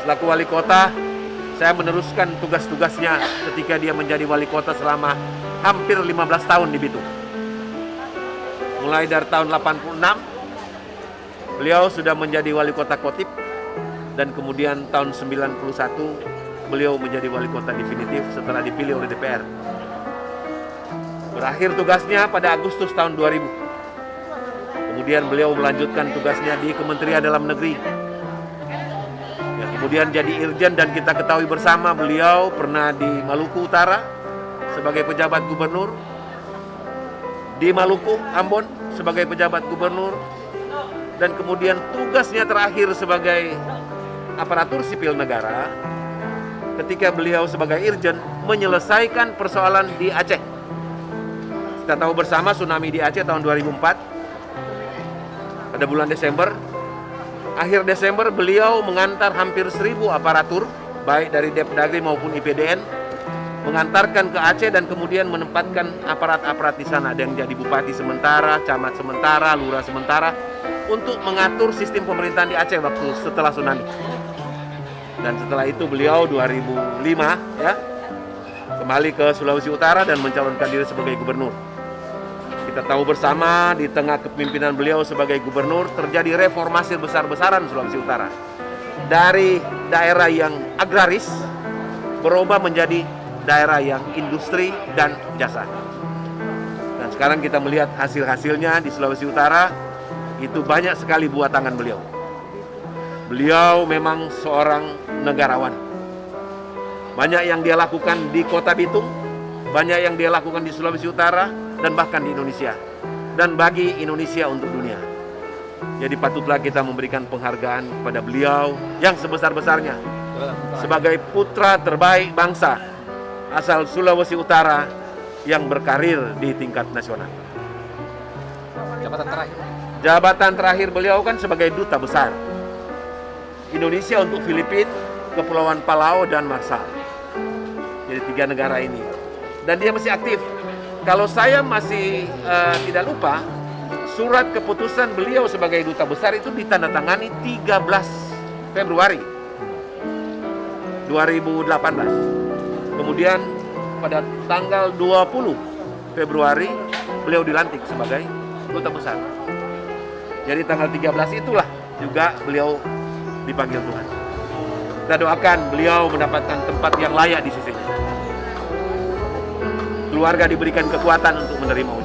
Selaku wali kota, saya meneruskan tugas-tugasnya ketika dia menjadi wali kota selama hampir 15 tahun di Bitung. Mulai dari tahun 86, beliau sudah menjadi wali kota Kotip, dan kemudian tahun 91 beliau menjadi wali kota definitif setelah dipilih oleh DPR. Berakhir tugasnya pada Agustus tahun 2000. Kemudian beliau melanjutkan tugasnya di Kementerian Dalam Negeri. Ya, kemudian jadi Irjen, dan kita ketahui bersama beliau pernah di Maluku Utara sebagai pejabat gubernur, di Maluku, Ambon sebagai pejabat gubernur, dan kemudian tugasnya terakhir sebagai aparatur sipil negara ketika beliau sebagai Irjen menyelesaikan persoalan di Aceh. Kita tahu bersama tsunami di Aceh tahun 2004 pada bulan Desember. Akhir Desember beliau mengantar hampir 1.000 aparatur baik dari Depdagri maupun IPDN, mengantarkan ke Aceh dan kemudian menempatkan aparat-aparat di sana. Ada yang jadi bupati sementara, camat sementara, lurah sementara, untuk mengatur sistem pemerintahan di Aceh waktu setelah tsunami. Dan setelah itu beliau 2005 ya kembali ke Sulawesi Utara dan mencalonkan diri sebagai gubernur. Kita tahu bersama di tengah kepemimpinan beliau sebagai gubernur terjadi reformasi besar-besaran Sulawesi Utara. Dari daerah yang agraris berubah menjadi daerah yang industri dan jasa. Dan sekarang kita melihat hasil-hasilnya di Sulawesi Utara, itu banyak sekali buah tangan beliau. Beliau memang seorang negarawan. Banyak yang dia lakukan di Kota Bitung, banyak yang dia lakukan di Sulawesi Utara, dan bahkan di Indonesia. Dan bagi Indonesia untuk dunia. Jadi patutlah kita memberikan penghargaan kepada beliau yang sebesar-besarnya sebagai putra terbaik bangsa asal Sulawesi Utara yang berkarir di tingkat nasional. Jabatan terakhir. Jabatan terakhir beliau kan sebagai duta besar Indonesia untuk Filipina, Kepulauan Palau, dan Marshall. Jadi 3 negara ini. Dan dia masih aktif. Kalau saya masih tidak lupa, surat keputusan beliau sebagai duta besar itu ditandatangani 13 Februari 2018. Kemudian pada tanggal 20 Februari beliau dilantik sebagai duta besar. Jadi tanggal 13 itulah juga beliau dipanggil Tuhan. Kita doakan beliau mendapatkan tempat yang layak di sisinya. Keluarga diberikan kekuatan untuk menerima ujian.